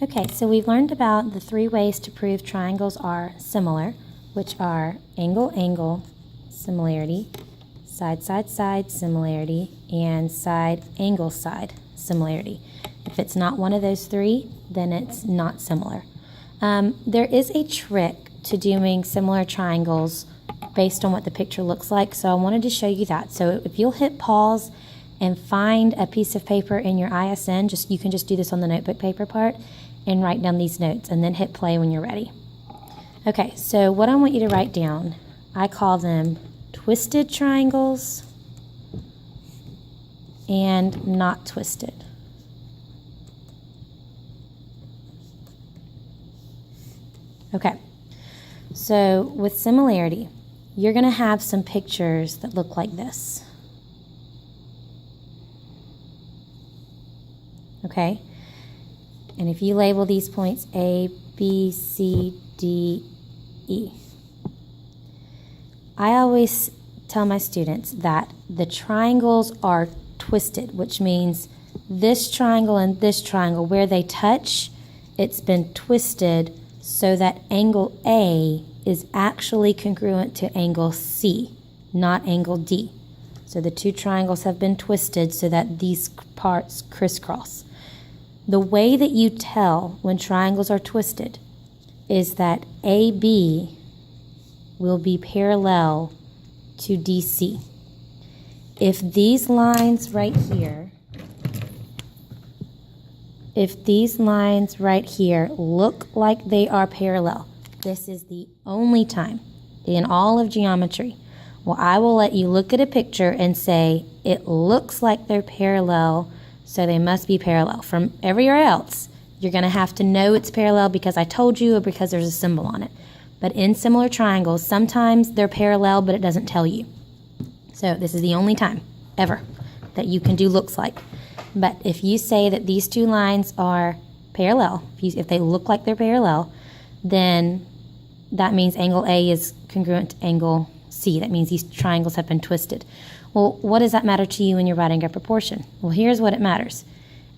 Okay, so we've learned about the 3 ways to prove triangles are similar, which are angle-angle similarity, side-side-side similarity, and side-angle-side similarity. If it's not one of those 3, then it's not similar. There is a trick to doing similar triangles based on what the picture looks like, so I wanted to show you that. So if you'll hit pause and find a piece of paper in your ISN, you can just do this on the notebook paper part, and write down these notes, and then hit play when you're ready. Okay, so what I want you to write down, I call them twisted triangles and not twisted. Okay, so with similarity, you're going to have some pictures that look like this. Okay? And if you label these points A, B, C, D, E, I always tell my students that the triangles are twisted, which means this triangle and this triangle, where they touch, it's been twisted so that angle A is actually congruent to angle C, not angle D. So the 2 triangles have been twisted so that these parts crisscross. The way that you tell when triangles are twisted is that AB will be parallel to DC. If these lines right here look like they are parallel, this is the only time in all of geometry where I will let you look at a picture and say, it looks like they're parallel, so they must be parallel. From everywhere else, you're going to have to know it's parallel because I told you or because there's a symbol on it. But in similar triangles, sometimes they're parallel, but it doesn't tell you. So this is the only time ever that you can do looks like. But if you say that these 2 lines are parallel, if they look like they're parallel, then that means angle A is congruent to angle C. That means these triangles have been twisted. Well, what does that matter to you when you're writing a proportion? Well, here's what it matters.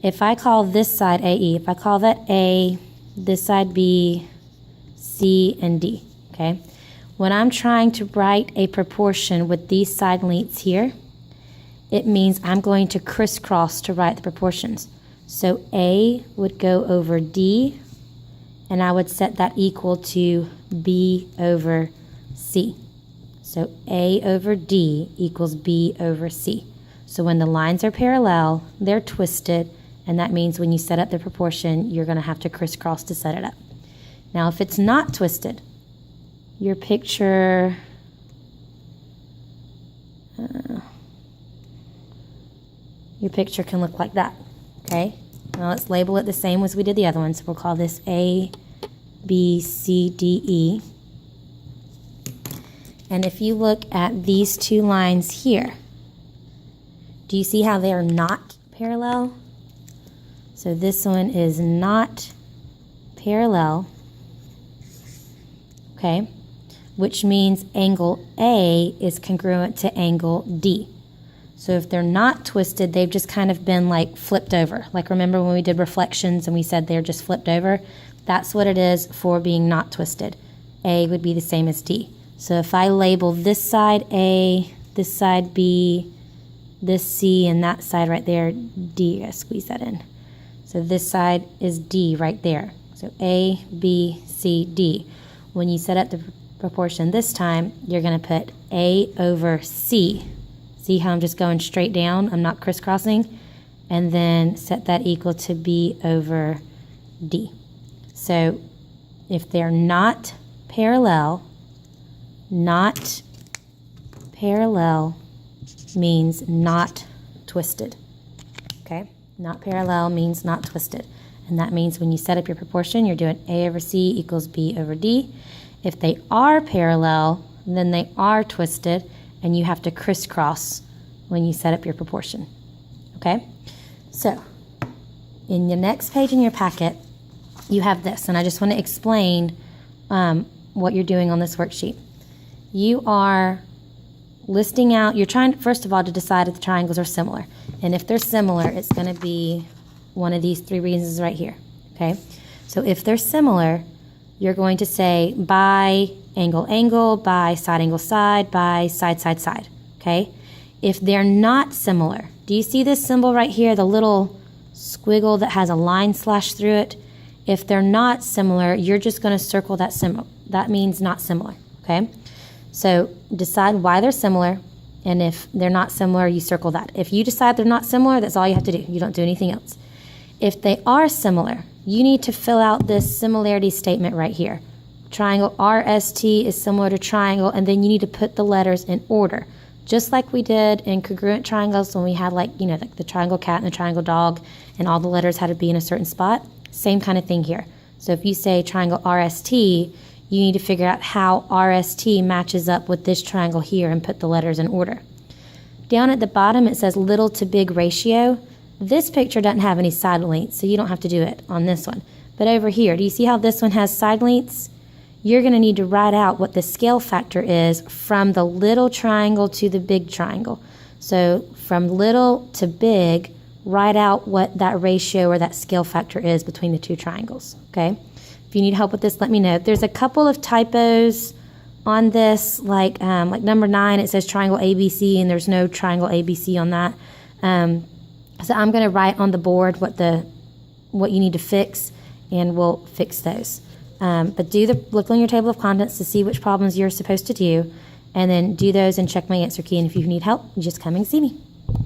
If I call this side AE, if I call that A, this side B, C, and D, okay? When I'm trying to write a proportion with these side lengths here, it means I'm going to crisscross to write the proportions. So A would go over D, and I would set that equal to B over C. So A over D equals B over C. So when the lines are parallel, they're twisted, and that means when you set up the proportion, you're going to have to crisscross to set it up. Now, if it's not twisted, your picture can look like that, okay? Now let's label it the same as we did the other one. So we'll call this A, B, C, D, E. And if you look at these 2 lines here, do you see how they are not parallel? So this one is not parallel, okay? Which means angle A is congruent to angle D. So if they're not twisted, they've just kind of been like flipped over. Like remember when we did reflections and we said they're just flipped over? That's what it is for being not twisted. A would be the same as D. So if I label this side A, this side B, this C, and that side right there, D, I squeeze that in. So this side is D right there. So A, B, C, D. When you set up the proportion this time, you're going to put A over C. See how I'm just going straight down? I'm not crisscrossing. And then set that equal to B over D. So if they're not parallel means not twisted. Okay? Not parallel means not twisted. And that means when you set up your proportion, you're doing A over C equals B over D. If they are parallel, then they are twisted, and you have to crisscross when you set up your proportion. Okay? So, in the next page in your packet, you have this, and I just want to explain what you're doing on this worksheet. You are listing out, you're trying, first of all, to decide if the triangles are similar. And if they're similar, it's going to be one of these 3 reasons right here. Okay? So if they're similar, you're going to say by angle, angle, by side, angle, side, by side, side, side, okay? If they're not similar, do you see this symbol right here, the little squiggle that has a line slashed through it? If they're not similar, you're just going to circle that symbol. That means not similar, okay? So decide why they're similar, and if they're not similar, you circle that. If you decide they're not similar, that's all you have to do. You don't do anything else. If they are similar, you need to fill out this similarity statement right here. Triangle RST is similar to triangle, and then you need to put the letters in order, just like we did in congruent triangles when we had, like, you know, the triangle cat and the triangle dog, and all the letters had to be in a certain spot. Same kind of thing here. So if you say triangle RST, you need to figure out how RST matches up with this triangle here and put the letters in order. Down at the bottom, it says little to big ratio. This picture doesn't have any side lengths, so you don't have to do it on this one. But over here, do you see how this one has side lengths? You're going to need to write out what the scale factor is from the little triangle to the big triangle. So from little to big, write out what that ratio or that scale factor is between the two triangles, okay? If you need help with this, let me know. There's a couple of typos on this, like number 9, it says triangle ABC, and there's no triangle ABC on that. So I'm going to write on the board what you need to fix, and we'll fix those. But look on your table of contents to see which problems you're supposed to do, and then do those and check my answer key. And if you need help, just come and see me.